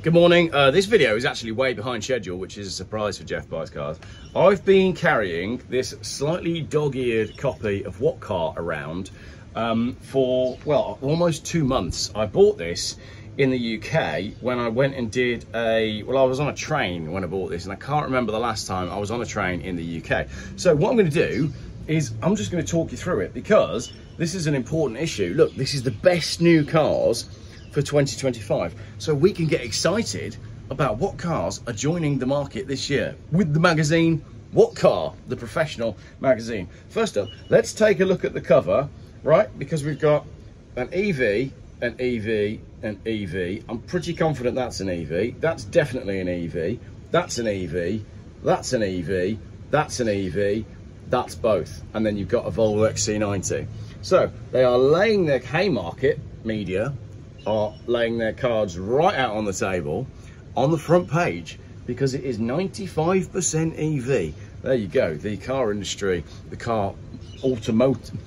Good morning. This video is actually way behind schedule, which is a surprise for Jeff Buys Cars. I've been carrying this slightly dog-eared copy of What Car around for, well, almost 2 months. I bought this in the UK when I went and did I was on a train when I bought this, and I can't remember the last time I was on a train in the UK. So what I'm going to do is I'm just going to talk you through it, because this is an important issue. Look, this is the best new cars for 2025, so we can get excited about what cars are joining the market this year with the magazine What Car, the professional magazine. First up, let's take a look at the cover, right? Because we've got an EV, an EV, an EV. I'm pretty confident that's an EV. That's definitely an EV. That's an EV. That's an EV. That's an EV. That's both. And then you've got a Volvo XC90. So they are laying their Haymarket media are laying their cards right out on the table on the front page, because it is 95% EV. There you go. The car industry, the car automotive,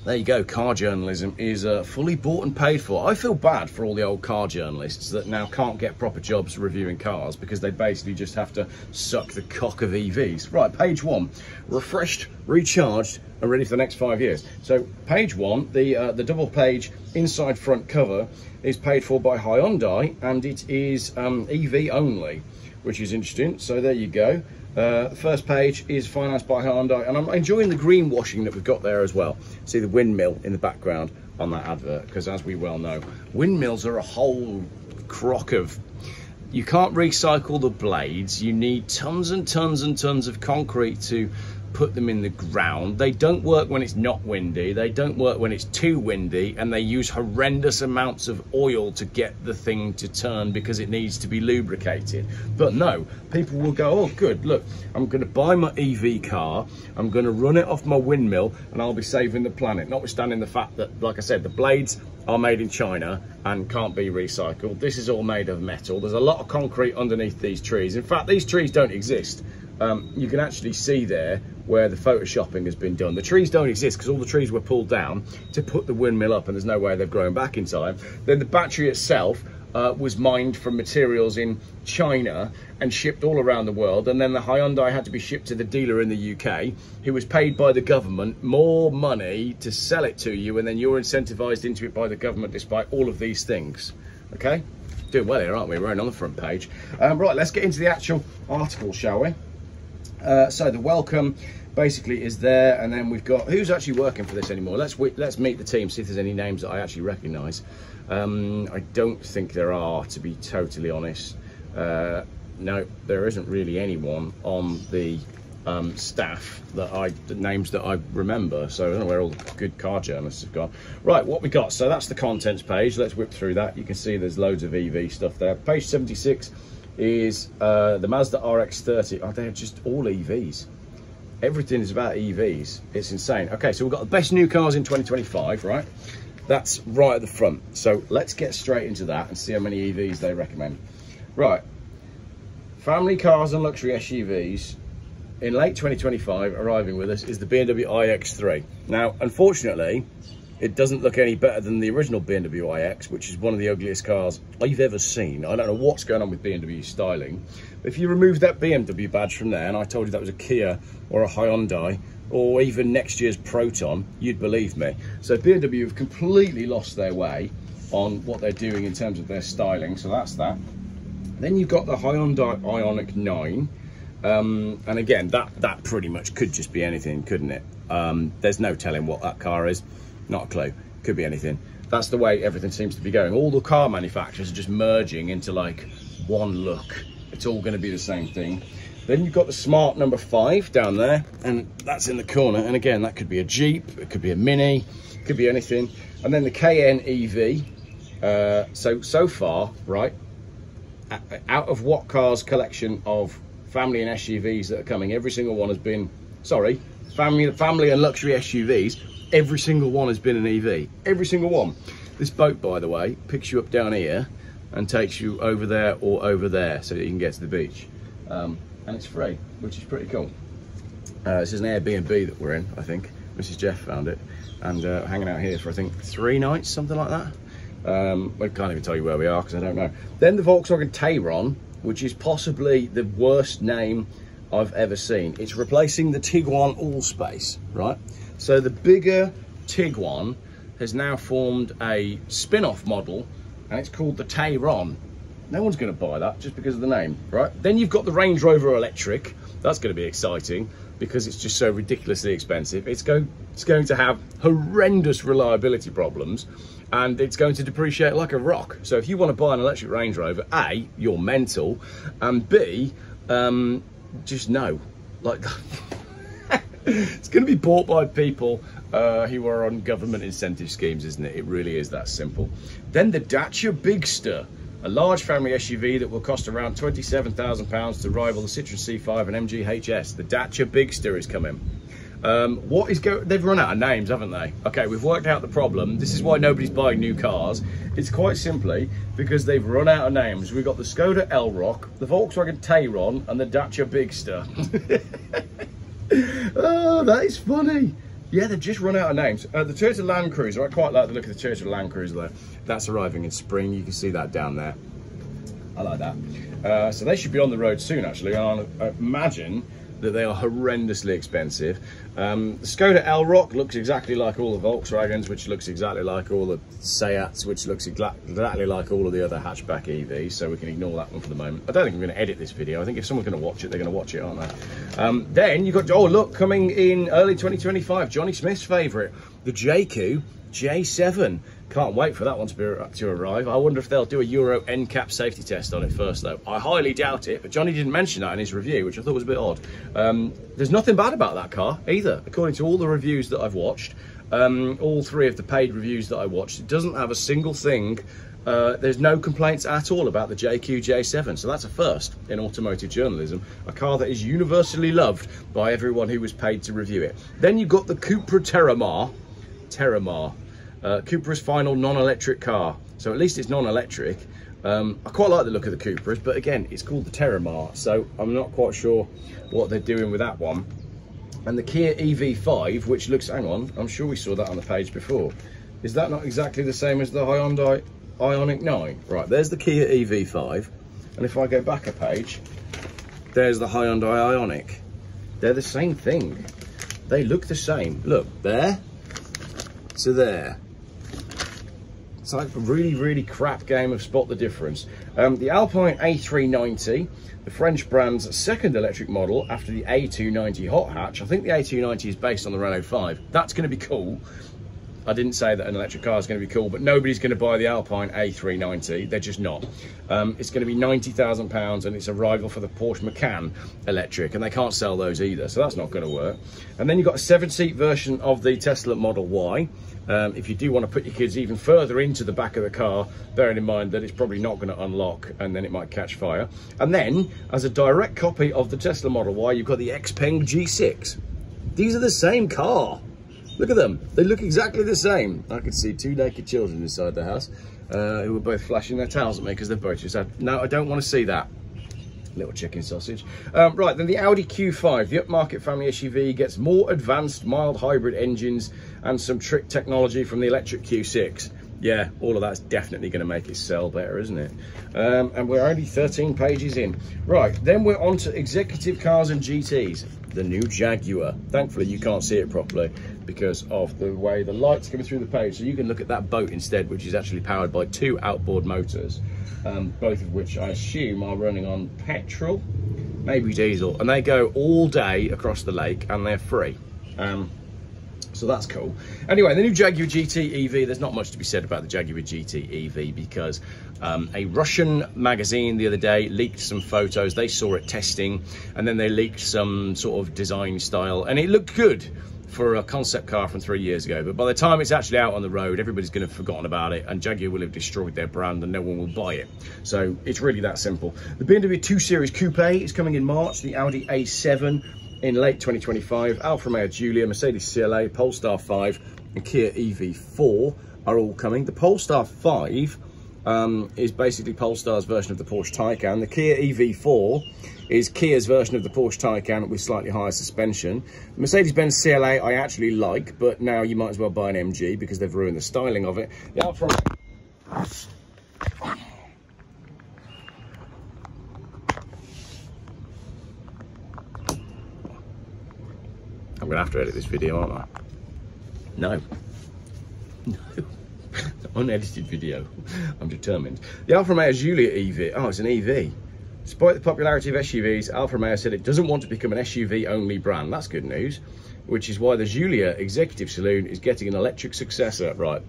there you go, car journalism is fully bought and paid for. I feel bad for all the old car journalists that now can't get proper jobs reviewing cars, because they basically just have to suck the cock of EVs. Right, page one, refreshed, recharged, and ready for the next 5 years. So page one, the double page inside front cover is paid for by Hyundai, and it is EV only, which is interesting. So there you go. The first page is financed by Hyundai, and I'm enjoying the greenwashing that we've got there as well. See the windmill in the background on that advert, because as we well know, windmills are a whole crock of... You can't recycle the blades. You need tons and tons and tons of concrete to put them in the ground. They don't work when it's not windy. They don't work when it's too windy, and they use horrendous amounts of oil to get the thing to turn because it needs to be lubricated. But no, people will go, oh good, look, I'm going to buy my EV car, I'm going to run it off my windmill, and I'll be saving the planet, notwithstanding the fact that, like I said, the blades are made in China and can't be recycled. This is all made of metal. There's a lot of concrete underneath these trees. In fact, these trees don't exist. You can actually see there where the photoshopping has been done. The trees don't exist because all the trees were pulled down to put the windmill up, and there's no way they've grown back in time. Then the battery itself was mined from materials in China and shipped all around the world, and then the Hyundai had to be shipped to the dealer in the UK, who was paid by the government more money to sell it to you, and then you're incentivized into it by the government despite all of these things. Okay, doing well here, aren't we? We're on the front page. Right, let's get into the actual article, shall we? So the welcome basically is there, and then we've got who's actually working for this anymore. Let's meet the team, see if there's any names that I actually recognise. I don't think there are, to be totally honest. No, there isn't really anyone on the staff the names that I remember, so I don't know where all the good car journalists have gone. Right, what we got, so that's the contents page. Let's whip through that. You can see there's loads of EV stuff there. Page 76 is the Mazda RX-30. Oh, they're just all EVs. Everything is about EVs. It's insane. Okay, so we've got the best new cars in 2025, right? That's right at the front. So let's get straight into that and see how many EVs they recommend. Right, family cars and luxury SUVs in late 2025 arriving with us is the BMW iX3. Now, unfortunately, it doesn't look any better than the original BMW iX, which is one of the ugliest cars I've ever seen. I don't know what's going on with BMW styling. But if you remove that BMW badge from there, and I told you that was a Kia or a Hyundai, or even next year's Proton, you'd believe me. So BMW have completely lost their way on what they're doing in terms of their styling. So that's that. Then you've got the Hyundai Ioniq 9. And again, that pretty much could just be anything, couldn't it? There's no telling what that car is. Not a clue. Could be anything. That's the way everything seems to be going. All the car manufacturers are just merging into like one look. It's all going to be the same thing. Then you've got the Smart number 5 down there, and that's in the corner. And again, that could be a Jeep, it could be a Mini, it could be anything. And then the Cayenne EV. So far, right, out of What Car's collection of family and SUVs that are coming, every single one has been, sorry, family and luxury SUVs, every single one has been an EV. Every single one. This boat, by the way, picks you up down here and takes you over there or over there so that you can get to the beach. And it's free, which is pretty cool. This is an Airbnb that we're in, I think. Mrs. Jeff found it, and hanging out here for, I think, 3 nights, something like that. I can't even tell you where we are because I don't know. Then the Volkswagen Tayron, which is possibly the worst name I've ever seen. It's replacing the Tiguan Allspace, right? So the bigger Tiguan has now formed a spin-off model, and it's called the Tayron. No one's going to buy that just because of the name, right? Then you've got the Range Rover Electric. That's going to be exciting because it's just so ridiculously expensive. It's going to have horrendous reliability problems, and it's going to depreciate like a rock. So if you want to buy an electric Range Rover, A, you're mental, and B, just no. Like, it's going to be bought by people who are on government incentive schemes, isn't it? It really is that simple. Then the Dacia Bigster, a large family SUV that will cost around £27,000 to rival the Citroen C5 and MG HS. The Dacia Bigster is coming. They've run out of names, haven't they? Okay, we've worked out the problem. This is why nobody's buying new cars. It's quite simply because they've run out of names. We've got the Skoda Elroq, the Volkswagen Tayron, and the Dacia Bigster. Oh, that is funny. Yeah, they've just run out of names. The Toyota Land Cruiser, I quite like the look of the Toyota Land Cruiser there. That's arriving in spring. You can see that down there. I like that. So they should be on the road soon, actually. I imagine that they are horrendously expensive. The Skoda Elroq looks exactly like all the Volkswagens, which looks exactly like all the Seats, which looks exactly like all of the other hatchback EVs, so we can ignore that one for the moment. I don't think I'm going to edit this video. I think if someone's going to watch it, they're going to watch it, aren't they? Then you've got, oh look, coming in early 2025, Johnny Smith's favourite, the JQ J7. Can't wait for that one to arrive. I wonder if they'll do a Euro NCAP safety test on it first, though. I highly doubt it, but Johnny didn't mention that in his review, which I thought was a bit odd. There's nothing bad about that car either, according to all the reviews that I've watched. All three of the paid reviews that I watched, it doesn't have a single thing. There's no complaints at all about the JQ J7, so that's a first in automotive journalism. A car that is universally loved by everyone who was paid to review it. Then you've got the Cupra Terramar. Cupra's final non-electric car, so at least it's non-electric. I quite like the look of the Cupras, but again, it's called the Terramar, so I'm not quite sure what they're doing with that one. And the Kia EV5, which looks, hang on, I'm sure we saw that on the page before. Is that not exactly the same as the Hyundai Ioniq 9? Right, there's the Kia EV5, and if I go back a page, there's the Hyundai Ioniq. They're the same thing. They look the same. Look, there to there. It's like a really, really crap game of spot the difference. The Alpine A390, the French brand's second electric model after the A290 hot hatch. I think the A290 is based on the Renault 5. That's going to be cool. I didn't say that an electric car is going to be cool, but nobody's going to buy the Alpine A390. They're just not. It's going to be £90,000 and it's a rival for the Porsche Macan electric, and they can't sell those either, so that's not going to work. And then you've got a 7-seat version of the Tesla Model Y. If you do want to put your kids even further into the back of the car, bearing in mind that it's probably not going to unlock and then it might catch fire. And then, as a direct copy of the Tesla Model Y, you've got the Xpeng G6. These are the same car. Look at them. They look exactly the same. I could see two naked children inside the house who were both flashing their tails at me because they've both just said, no, I don't want to see that. Little chicken sausage. Right, then the Audi Q5, the upmarket family SUV, gets more advanced mild hybrid engines and some trick technology from the electric Q6. Yeah, all of that's definitely going to make it sell better, isn't it? And we're only 13 pages in. Right, then we're on to executive cars and GTs. The new Jaguar. Thankfully, you can't see it properly because of the way the light's coming through the page. So you can look at that boat instead, which is actually powered by 2 outboard motors, both of which I assume are running on petrol, maybe diesel, and they go all day across the lake and they're free. So that's cool. Anyway, the new Jaguar GT EV, there's not much to be said about the Jaguar GT EV because a Russian magazine the other day leaked some photos. They saw it testing, and then they leaked some sort of design style, and it looked good for a concept car from 3 years ago. But by the time it's actually out on the road, everybody's going to have forgotten about it, and Jaguar will have destroyed their brand and no one will buy it. So it's really that simple. The BMW 2 Series Coupe is coming in March, the Audi A7 in late 2025, Alfa Romeo Giulia, Mercedes CLA, Polestar 5 and Kia EV4 are all coming. The Polestar 5 is basically Polestar's version of the Porsche Taycan. The Kia EV4 is Kia's version of the Porsche Taycan with slightly higher suspension. The Mercedes-Benz CLA I actually like, but now you might as well buy an MG because they've ruined the styling of it. The Alfa Romeo... I'm gonna have to edit this video, aren't I? No. No. Unedited video. I'm determined. The Alfa Romeo Giulia EV. Oh, it's an EV. Despite the popularity of SUVs, Alfa Romeo said it doesn't want to become an SUV-only brand. That's good news, which is why the Giulia Executive Saloon is getting an electric successor. Right.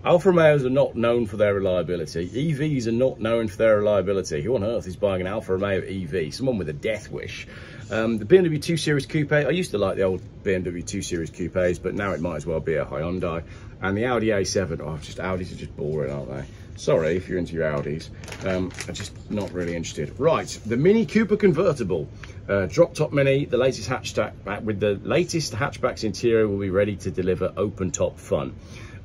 Alfa Romeos are not known for their reliability. EVs are not known for their reliability. Who on earth is buying an Alfa Romeo EV? Someone with a death wish. The BMW 2 Series Coupe, I used to like the old BMW 2 Series Coupes, but now it might as well be a Hyundai. And the Audi A7, Audis are just boring, aren't they? Sorry if you're into your Audis, I'm just not really interested. Right, the Mini Cooper convertible, drop top Mini, the latest hatchback with the latest hatchback's interior will be ready to deliver open top fun.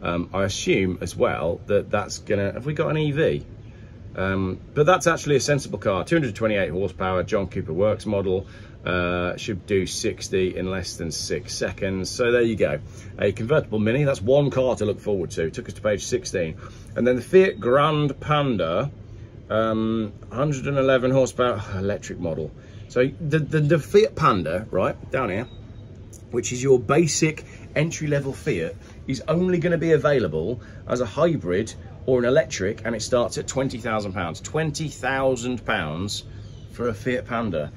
I assume as well that that's gonna, have we got an EV? But that's actually a sensible car, 228 horsepower, John Cooper Works model, should do 60 in less than 6 seconds. So there you go, a convertible Mini. That's one car to look forward to. Took us to page 16. And then the Fiat Grande Panda, 111 horsepower electric model. So the Fiat Panda, right down here, which is your basic entry-level Fiat, is only going to be available as a hybrid or an electric, and it starts at £20,000. £20,000 for a Fiat Panda.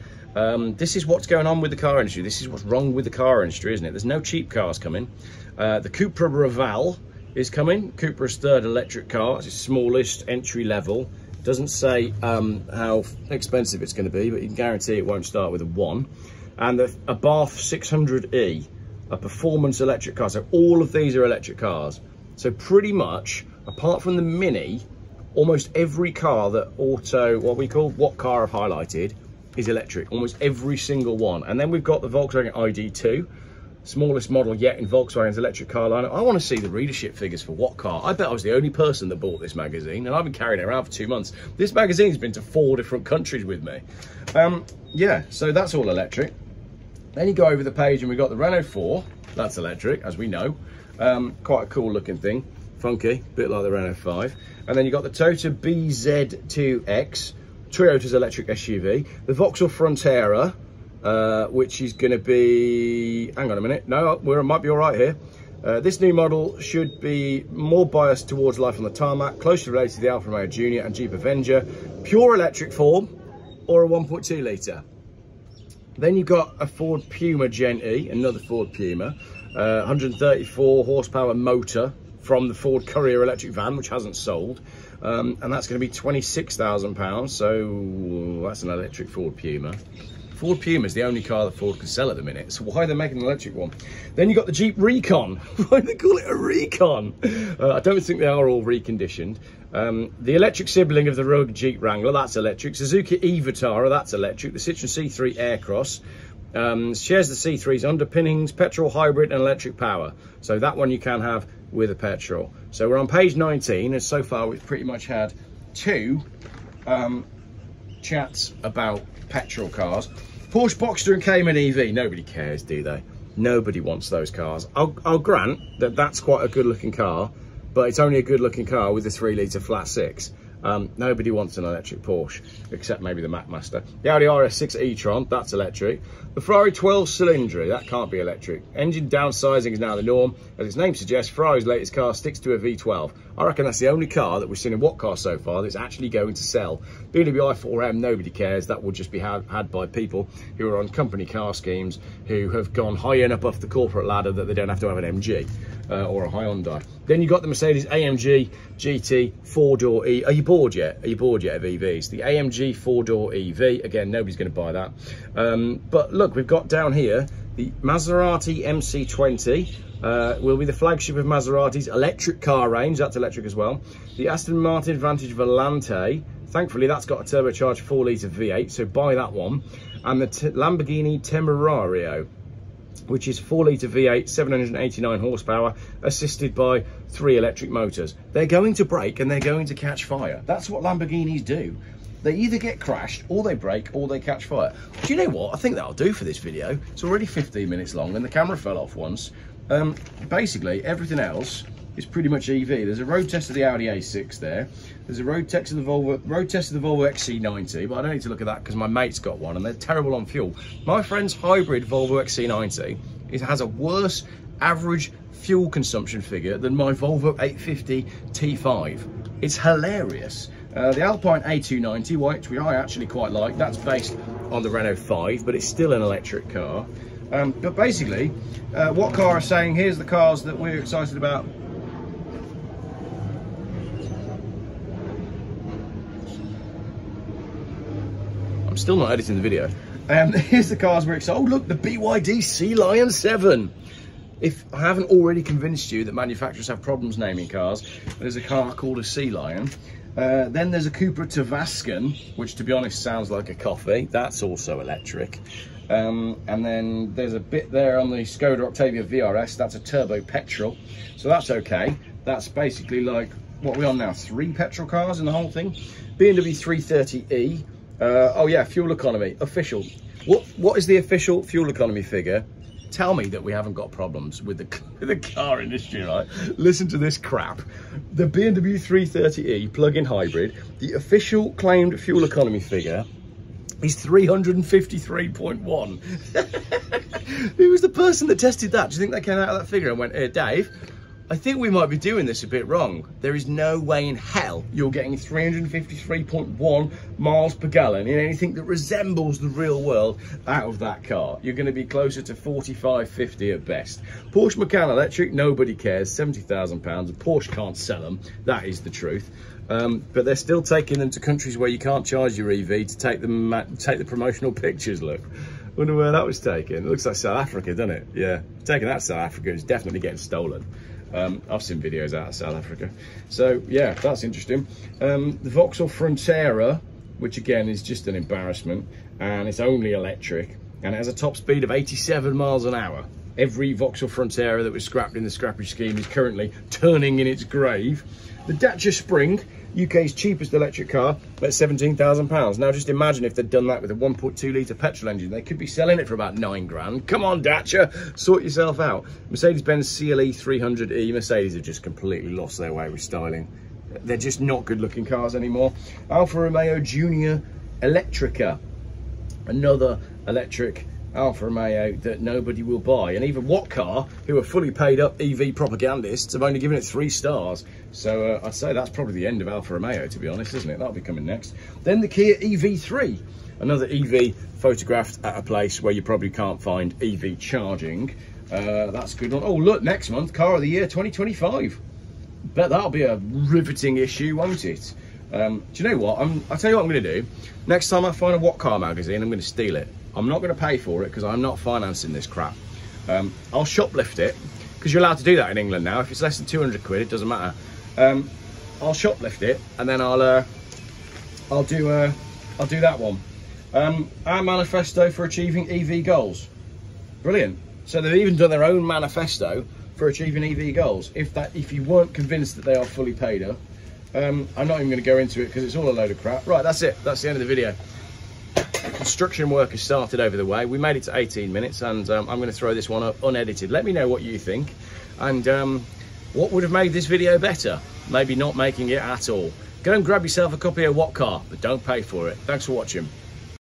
This is what's going on with the car industry. This is what's wrong with the car industry, isn't it? There's no cheap cars coming. The Cupra Raval is coming. Cupra's third electric car. It's its smallest entry level. Doesn't say how expensive it's going to be, but you can guarantee it won't start with a 1. And a Abarth 600e, a performance electric car. So all of these are electric cars. So pretty much, apart from the Mini, almost every car that what car I've highlighted is electric, almost every single one. And then we've got the Volkswagen ID2, smallest model yet in Volkswagen's electric car lineup. I want to see the readership figures for what car. I bet I was the only person that bought this magazine, and I've been carrying it around for 2 months. This magazine's been to 4 different countries with me. Yeah, so that's all electric. Then you go over the page and we've got the Renault 4, that's electric, as we know. Quite a cool looking thing, funky, a bit like the Renault 5. And then you've got the Toyota BZ2X, Toyota's electric SUV, the Vauxhall Frontera, which is going to be, hang on a minute, no, we might be all right here. This new model should be more biased towards life on the tarmac, closely related to the Alfa Romeo Junior and Jeep Avenger, pure electric form, or a 1.2 litre. Then you've got a Ford Puma Gen E, another Ford Puma, 134 horsepower motor from the Ford Courier electric van, which hasn't sold. And that's going to be £26,000, so that's an electric Ford Puma. Ford Puma is the only car that Ford can sell at the minute, so why are they making an electric one? Then you've got the Jeep Recon. Why do they call it a Recon? I don't think they are all reconditioned. The electric sibling of the Rogue Jeep Wrangler, that's electric. Suzuki e-Vitara, that's electric. The Citroen C3 Aircross shares the C3's underpinnings, petrol, hybrid and electric power. So that one you can have with a petrol. So we're on page 19, and so far we've pretty much had 2 chats about petrol cars. Porsche Boxster and Cayman EV, nobody cares, do they? Nobody wants those cars. I'll grant that that's quite a good looking car, but it's only a good looking car with a 3 litre flat 6. Nobody wants an electric Porsche, except maybe the Macmaster. The Audi RS6 e-tron, that's electric. The Ferrari 12 Cilindri, that can't be electric. Engine downsizing is now the norm. As its name suggests, Ferrari's latest car sticks to a V12. I reckon that's the only car that we've seen in what car so far that's actually going to sell. BMW i4M, nobody cares. That will just be had by people who are on company car schemes, who have gone high enough up the corporate ladder that they don't have to have an MG or a Hyundai. Then you've got the Mercedes AMG GT 4-door E. Are you bored yet? Are you bored yet of EVs? The AMG 4-door EV, again, nobody's going to buy that. But look, we've got down here the Maserati MC20. Will be the flagship of Maserati's electric car range. That's electric as well. The Aston Martin Vantage Volante. Thankfully, that's got a turbocharged 4 litre V8, so buy that one. And the Lamborghini Temerario, which is 4 litre V8, 789 horsepower, assisted by 3 electric motors. They're going to break and they're going to catch fire. That's what Lamborghinis do. They either get crashed, or they break, or they catch fire. Do you know what? I think that'll do for this video. It's already 15 minutes long and the camera fell off once. Basically, everything else is pretty much EV. There's a road test of the Audi A6 there. There's a road test of the Volvo XC90, but I don't need to look at that because my mate's got one and they're terrible on fuel. My friend's hybrid Volvo XC90 has a worse average fuel consumption figure than my Volvo 850 T5. It's hilarious. The Alpine A290, which I actually quite like, that's based on the Renault 5, but it's still an electric car. But basically, what car is saying, here's the cars that we're excited about. I'm still not editing the video. Here's the cars we're excited. Oh look, the BYD Sea Lion 7. If I haven't already convinced you that manufacturers have problems naming cars, there's a car called a Sea Lion. Then there's a Cupra Tavascan, which to be honest sounds like a coffee. That's also electric. And then there's a bit there on the Skoda Octavia VRS. That's a turbo petrol. So that's okay. That's basically like, what are we on now? 3 petrol cars in the whole thing. BMW 330e. Oh yeah, fuel economy, official. What is the official fuel economy figure? Tell me that we haven't got problems with the car industry, right? Listen to this crap. The BMW 330e plug-in hybrid, the official claimed fuel economy figure is 353.1. Who was the person that tested that? Do you think they came out of that figure and went, hey, Dave, I think we might be doing this a bit wrong. There is no way in hell you're getting 353.1 miles per gallon in anything that resembles the real world out of that car. You're going to be closer to 45, 50 at best. Porsche Macan Electric, nobody cares, £70,000. Porsche can't sell them, that is the truth. But they're still taking them to countries where you can't charge your EV to take the promotional pictures, look. Wonder where that was taken. It looks like South Africa, doesn't it? Yeah, taking that to South Africa is definitely getting stolen. I've seen videos out of South Africa. So yeah, that's interesting. The Vauxhall Frontera, which again is just an embarrassment, and it's only electric, and it has a top speed of 87 miles an hour. Every Vauxhall Frontera that was scrapped in the scrappage scheme is currently turning in its grave. The Dacia Spring, UK's cheapest electric car, at £17,000. Now just imagine if they'd done that with a 1.2 litre petrol engine. They could be selling it for about 9 grand. Come on, Dacia, sort yourself out. Mercedes-Benz CLE 300e. Mercedes have just completely lost their way with styling. They're just not good looking cars anymore. Alfa Romeo Junior Electrica, another electric Alfa Romeo that nobody will buy. And even Whatcar, who are fully paid up EV propagandists, have only given it 3 stars. So I'd say that's probably the end of Alfa Romeo, to be honest, isn't it? That'll be coming next. Then the Kia EV3, another EV photographed at a place where you probably can't find EV charging. That's a good one. Oh look, next month, Car of the Year 2025. Bet that'll be a riveting issue, won't it? Do you know what? I'll tell you what I'm going to do. Next time I find a Whatcar magazine, I'm going to steal it. I'm not going to pay for it because I'm not financing this crap. I'll shoplift it because you're allowed to do that in England now. If it's less than 200 quid, it doesn't matter. I'll shoplift it and then I'll do that one. Our manifesto for achieving EV goals. Brilliant. So they've even done their own manifesto for achieving EV goals. If you weren't convinced that they are fully paid up, I'm not even going to go into it because it's all a load of crap. Right, that's it. That's the end of the video. Construction work has started over the way. We made it to 18 minutes and I'm going to throw this one up unedited. Let me know what you think and what would have made this video better. Maybe not making it at all. Go and grab yourself a copy of Whatcar, but don't pay for it. Thanks for watching.